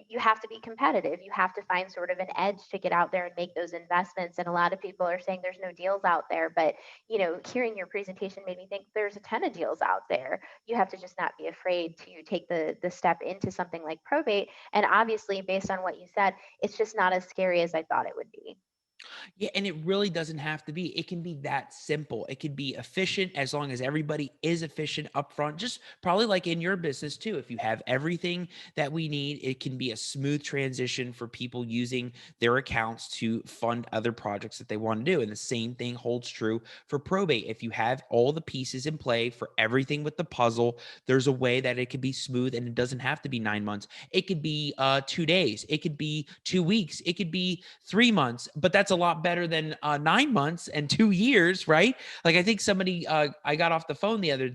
you have to be competitive. You have to find sort of an edge to get out there and make those investments. And a lot of people are saying there's no deals out there, but hearing your presentation made me think there's a ton of deals out there. You have to just not be afraid to take the step into something like probate. And obviously, based on what you said, it's just not as scary as I thought it would be. Yeah, and it really doesn't have to be. It can be that simple. It can be efficient as long as everybody is efficient upfront. Just probably like in your business too. If you have everything that we need, it can be a smooth transition for people using their accounts to fund other projects that they want to do. And the same thing holds true for probate. If you have all the pieces in play for everything with the puzzle, there's a way that it can be smooth, and it doesn't have to be 9 months. It could be 2 days. It could be 2 weeks. It could be 3 months, but that's a lot better than 9 months and 2 years, right? Like I think somebody, I got off the phone the other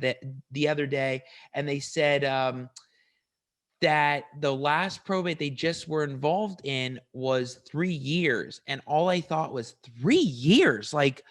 day, and they said that the last probate they just were involved in was 3 years, and all I thought was 3 years. Like,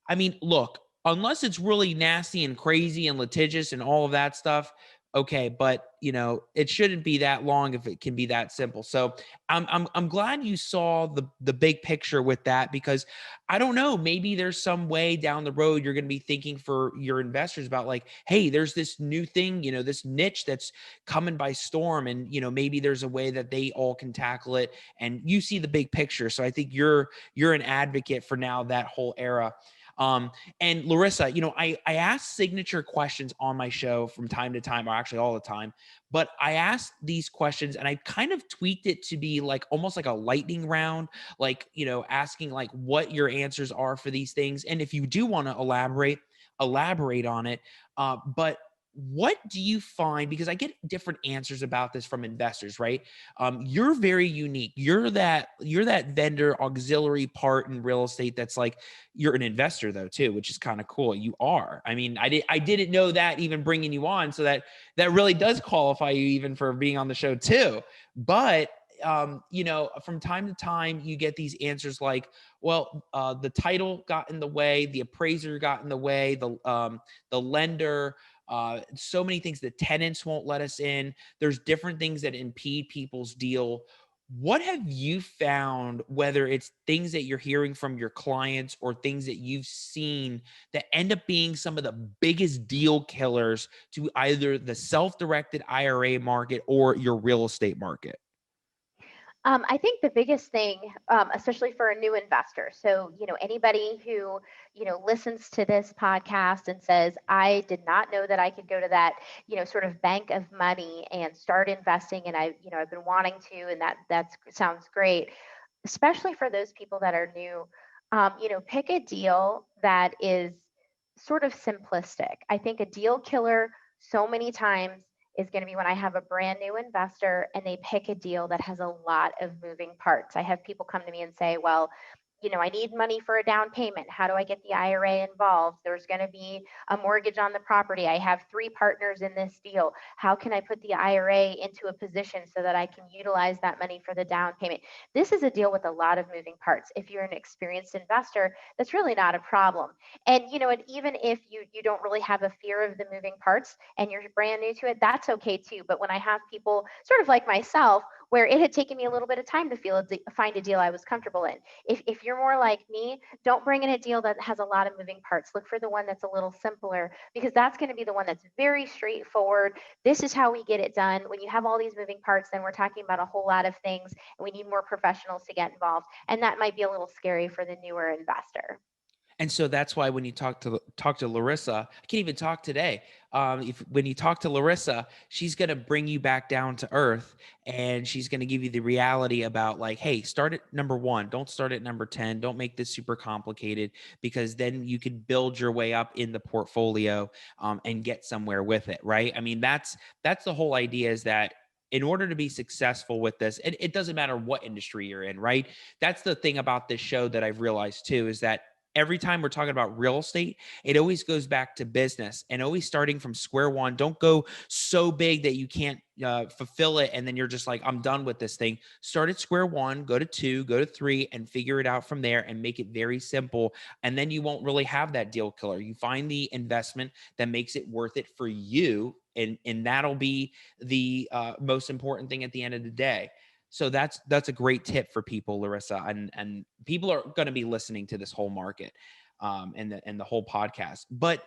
I mean, look, unless it's really nasty and crazy and litigious and all of that stuff, okay, but it shouldn't be that long if it can be that simple. So I'm glad you saw the big picture with that, because I don't know, maybe there's some way down the road you're going to be thinking for your investors about, like, hey, there's this new thing, this niche that's coming by storm, and maybe there's a way that they all can tackle it, and you see the big picture. So I think you're an advocate for now that whole era. And Larissa, I ask signature questions on my show from time to time, or actually all the time, but I asked these questions and I kind of tweaked it to be like almost like a lightning round, like, asking like what your answers are for these things. And if you do want to elaborate on it. But what do you find? Because I get different answers about this from investors, right? You're very unique. You're that vendor auxiliary part in real estate. That's like, you're an investor though too, which is kind of cool. You are. I mean, I didn't know that even bringing you on. So that really does qualify you even for being on the show too. But from time to time, you get these answers like, well, the title got in the way, the appraiser got in the way, the lender, so many things. The tenants won't let us in. There's different things that impede people's deal. What have you found, whether it's things that you're hearing from your clients or things that you've seen, that end up being some of the biggest deal killers to either the self-directed IRA market or your real estate market? I think the biggest thing, especially for a new investor, so anybody who listens to this podcast and says, "I did not know that I could go to that sort of bank of money and start investing," and I've been wanting to, and that sounds great. Especially for those people that are new, pick a deal that is sort of simplistic. I think a deal killer so many times is going to be when I have a brand new investor and they pick a deal that has a lot of moving parts. I have people come to me and say, well, I need money for a down payment. How do I get the IRA involved? There's going to be a mortgage on the property. I have three partners in this deal. How can I put the IRA into a position so that I can utilize that money for the down payment? This is a deal with a lot of moving parts. If you're an experienced investor, that's really not a problem. And even if you don't really have a fear of the moving parts and you're brand new to it, that's okay too. But when I have people sort of like myself, where it had taken me a little bit of time to find a deal I was comfortable in. If you're more like me, don't bring in a deal that has a lot of moving parts. Look for the one that's a little simpler, because that's going to be the one that's very straightforward. This is how we get it done. When you have all these moving parts, then we're talking about a whole lot of things, and we need more professionals to get involved. And that might be a little scary for the newer investor. And so that's why when you talk to Larissa, I can't even talk today. If when you talk to Larissa, she's gonna bring you back down to earth, and she's gonna give you the reality about like, hey, start at number one. Don't start at number 10. Don't make this super complicated, because then you could build your way up in the portfolio, and get somewhere with it, right? I mean, that's the whole idea, is that in order to be successful with this, and it doesn't matter what industry you're in, right? That's the thing about this show that I've realized too, is that every time we're talking about real estate, it always goes back to business, and always starting from square one. Don't go so big that you can't fulfill it, and then you're just like, I'm done with this thing. Start at square one, go to two, go to three, and figure it out from there, and make it very simple. And then you won't really have that deal killer. You find the investment that makes it worth it for you, and that'll be the most important thing at the end of the day. So that's a great tip for people, Larissa, and people are going to be listening to this whole market, and the whole podcast. But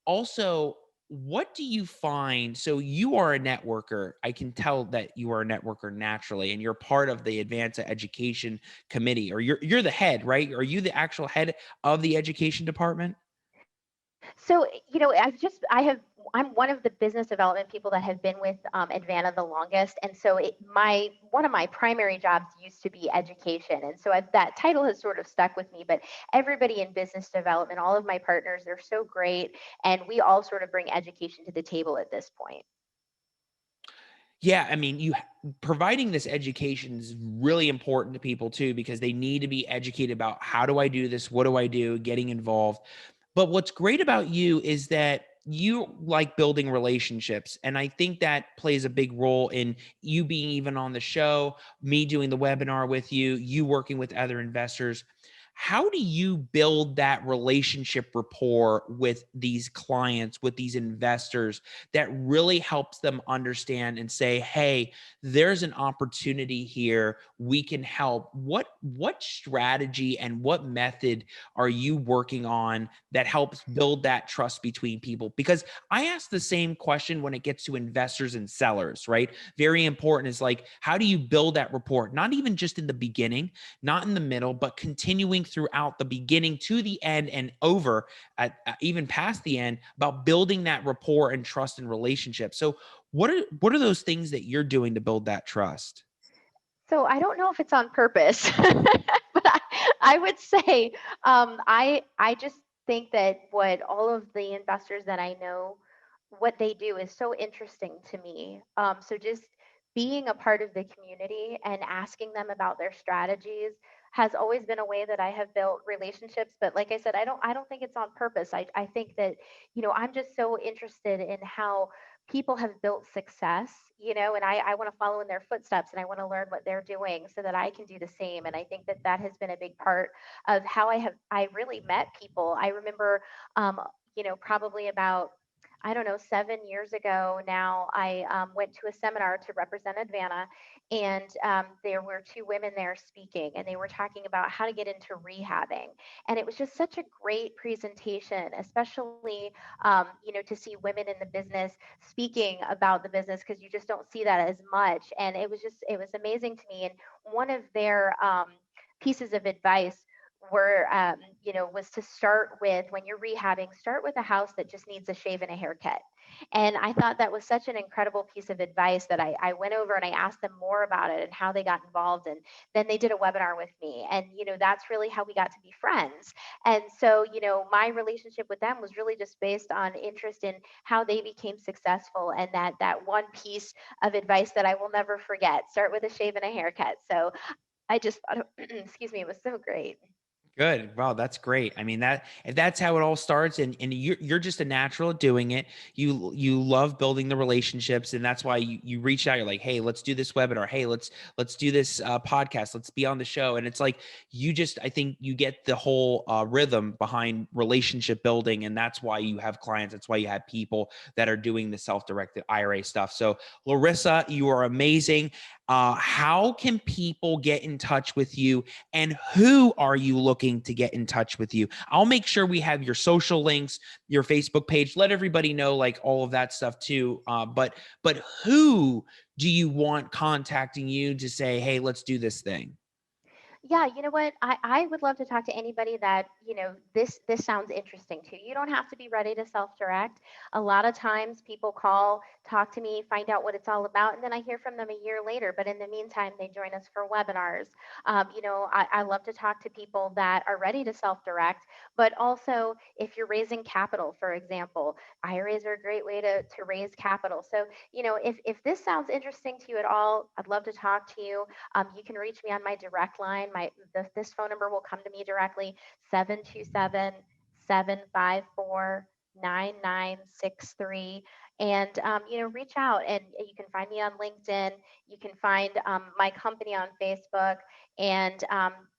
also, what do you find? So you are a networker. I can tell that you are a networker naturally, and you're part of the Advanta Education Committee, or you're the head, right? Are you the actual head of the education department? So, I'm one of the business development people that have been with Advanta the longest, and so one of my primary jobs used to be education, and so that title has sort of stuck with me. But everybody in business development, all of my partners, they're so great, and we all sort of bring education to the table at this point. Yeah, I mean, you providing this education is really important to people too, because they need to be educated about, how do I do this? What do I do? Getting involved. But what's great about you is that you like building relationships. And I think that plays a big role in you being even on the show, me doing the webinar with you, you working with other investors. How do you build that relationship rapport with these clients, with these investors, that really helps them understand and say, hey, there's an opportunity here. We can help. What strategy and what method are you working on that helps build that trust between people? Because I ask the same question when it gets to investors and sellers, right? Very important is like, how do you build that rapport? Not even just in the beginning, not in the middle, but continuing throughout the beginning to the end, and over even past the end, about building that rapport and trust and relationship. So what are those things that you're doing to build that trust? So I don't know if it's on purpose, but I would say I just think that what all of the investors that I know, what they do is so interesting to me. So just being a part of the community and asking them about their strategies has always been a way that I have built relationships. But like I said, I don't think it's on purpose. I think that I'm just so interested in how people have built success, and I want to follow in their footsteps, and I want to learn what they're doing so that I can do the same. And I think that that has been a big part of how I really met people. I remember, probably about, I don't know, 7 years ago now, I went to a seminar to represent Advanta, and there were two women there speaking, and they were talking about how to get into rehabbing. And it was just such a great presentation, especially, to see women in the business speaking about the business, because you just don't see that as much. And it was amazing to me. And one of their pieces of advice was to start with, when you're rehabbing, start with a house that just needs a shave and a haircut. And I thought that was such an incredible piece of advice that I went over and I asked them more about it and how they got involved. And then they did a webinar with me. And, that's really how we got to be friends. And so, my relationship with them was really just based on interest in how they became successful. And that one piece of advice that I will never forget: start with a shave and a haircut. So I just thought, excuse me, it was so great. Good. Wow, that's great. I mean, that if that's how it all starts, and you're just a natural at doing it. You love building the relationships, and that's why you reach out. You're like, hey, let's do this webinar. Hey, let's do this podcast. Let's be on the show. And it's like I think you get the whole rhythm behind relationship building, and that's why you have clients. That's why you have people that are doing the self-directed IRA stuff. So, Larissa, you are amazing. How can people get in touch with you, and who are you looking to get in touch with you? I'll make sure we have your social links, your Facebook page. Let everybody know, like, all of that stuff too. But who do you want contacting you to say, hey, let's do this thing? Yeah, you know what? I would love to talk to anybody that, this sounds interesting to. You don't have to be ready to self-direct. A lot of times people call, talk to me, find out what it's all about, and then I hear from them a year later. But in the meantime, they join us for webinars. I love to talk to people that are ready to self-direct, but also if you're raising capital, for example, IRAs are a great way to raise capital. So, if this sounds interesting to you at all, I'd love to talk to you. You can reach me on my direct line. This phone number will come to me directly: 727-754-9963. And reach out, and you can find me on LinkedIn. You can find my company on Facebook, and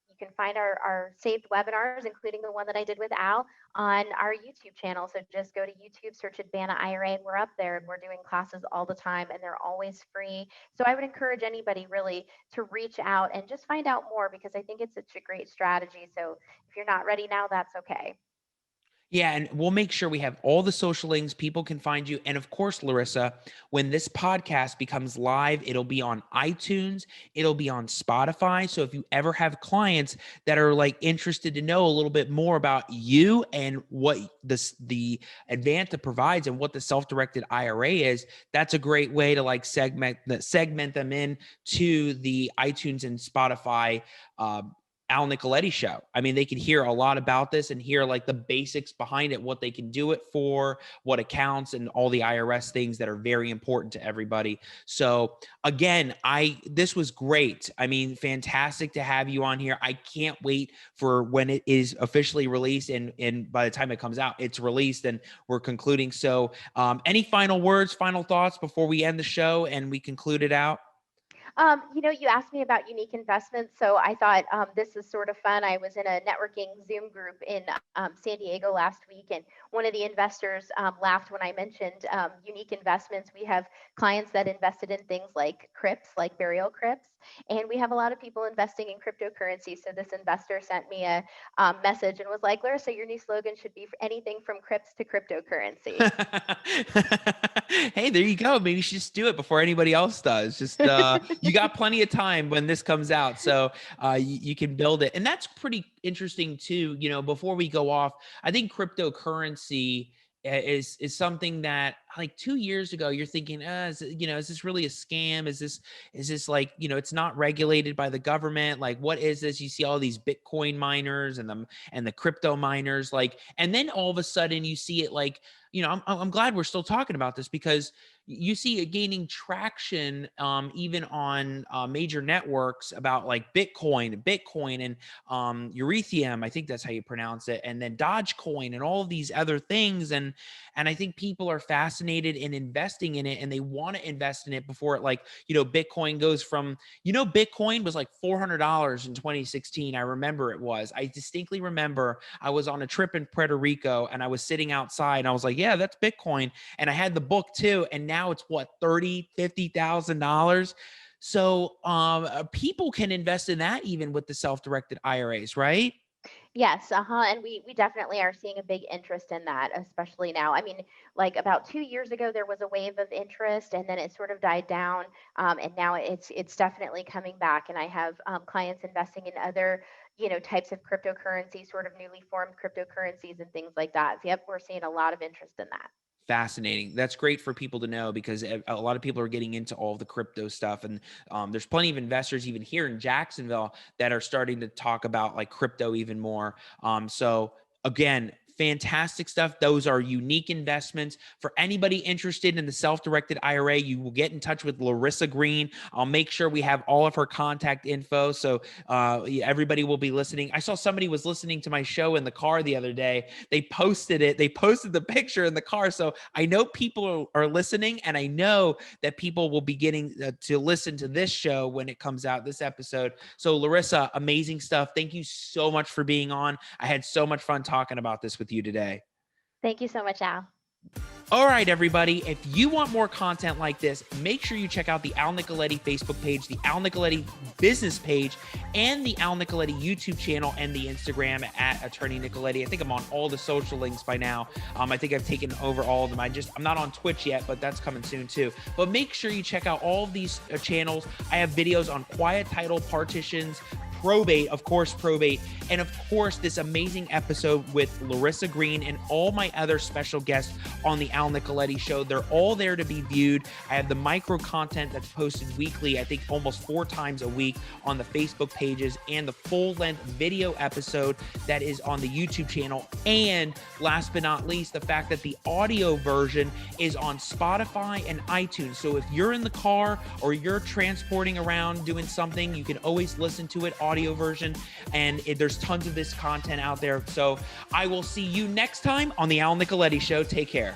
you can find our saved webinars, including the one that I did with Al, on our YouTube channel. So just go to YouTube, search Advanta IRA, and we're up there, and we're doing classes all the time, and they're always free. So I would encourage anybody really to reach out and just find out more, because I think it's such a great strategy. So if you're not ready now, that's okay. Yeah, and we'll make sure we have all the social links. People can find you. And of course, Larissa, when this podcast becomes live, it'll be on iTunes, it'll be on Spotify. So if you ever have clients that are like interested to know a little bit more about you and what the Advanta provides and what the self-directed IRA is, that's a great way to like segment them in to the iTunes and Spotify Al Nicoletti show. I mean, they can hear a lot about this and hear like the basics behind it, what they can do it for, what accounts, and all the IRS things that are very important to everybody. So again, this was great. I mean, fantastic to have you on here. I can't wait for when it is officially released, and by the time it comes out, it's released and we're concluding. So any final words, final thoughts before we end the show and we conclude it out? You asked me about unique investments, so I thought this is sort of fun. I was in a networking Zoom group in San Diego last week, and one of the investors laughed when I mentioned unique investments. We have clients that invested in things like crypts, like burial crypts, and we have a lot of people investing in cryptocurrency. So this investor sent me a message and was like, "Larissa, your new slogan should be anything from crypts to cryptocurrency." Hey, there you go. Maybe you should just do it before anybody else does. Just you got plenty of time when this comes out, so you can build it. And that's pretty interesting too. Before we go off, I think cryptocurrency is something that, like, 2 years ago you're thinking, is this really a scam? Is this like, it's not regulated by the government? Like, what is this? You see all these Bitcoin miners and the crypto miners, like, and then all of a sudden you see it like, I'm glad we're still talking about this, because you see it gaining traction, even on major networks, about like Bitcoin and Ethereum. I think that's how you pronounce it, and then Dogecoin and all of these other things. And I think people are fascinated in investing in it, and they want to invest in it before it, like, Bitcoin goes from, Bitcoin was like $400 in 2016. I remember it was. I distinctly remember I was on a trip in Puerto Rico, and I was sitting outside, and I was like, yeah, yeah, that's Bitcoin. And I had the book too. And now it's what, $50,000. So people can invest in that even with the self-directed IRAs, right? Yes, and we definitely are seeing a big interest in that, especially now. I mean, like about 2 years ago, there was a wave of interest, and then it sort of died down, and now it's definitely coming back. And I have clients investing in other, types of cryptocurrency, sort of newly formed cryptocurrencies and things like that. So, yep, we're seeing a lot of interest in that. Fascinating. That's great for people to know because a lot of people are getting into all the crypto stuff. And there's plenty of investors even here in Jacksonville that are starting to talk about like crypto even more. So again, fantastic stuff. Those are unique investments. For anybody interested in the self-directed IRA, you will get in touch with Larissa Greene. I'll make sure we have all of her contact info. So everybody will be listening. I saw somebody was listening to my show in the car the other day. They posted it. They posted the picture in the car. So I know people are listening, and I know that people will be getting to listen to this show when it comes out, this episode. So Larissa, amazing stuff. Thank you so much for being on. I had so much fun talking about this with you today. Thank you so much, Al. All right, everybody. If you want more content like this, make sure you check out the Al Nicoletti Facebook page, the Al Nicoletti business page, and the Al Nicoletti YouTube channel and the Instagram at Attorney Nicoletti. I think I'm on all the social links by now. I think I've taken over all of them. I'm not on Twitch yet, but that's coming soon too. But make sure you check out all of these channels. I have videos on quiet title partitions, probate, of course, probate, and of course, this amazing episode with Larissa Greene and all my other special guests on the Al Nicoletti Show. They're all there to be viewed. I have the micro content that's posted weekly, I think almost 4 times a week on the Facebook pages, and the full-length video episode that is on the YouTube channel. And last but not least, the fact that the audio version is on Spotify and iTunes. So if you're in the car or you're transporting around doing something, you can always listen to it audio version, and there's tons of this content out there. So I will see you next time on the Al Nicoletti Show. Take care.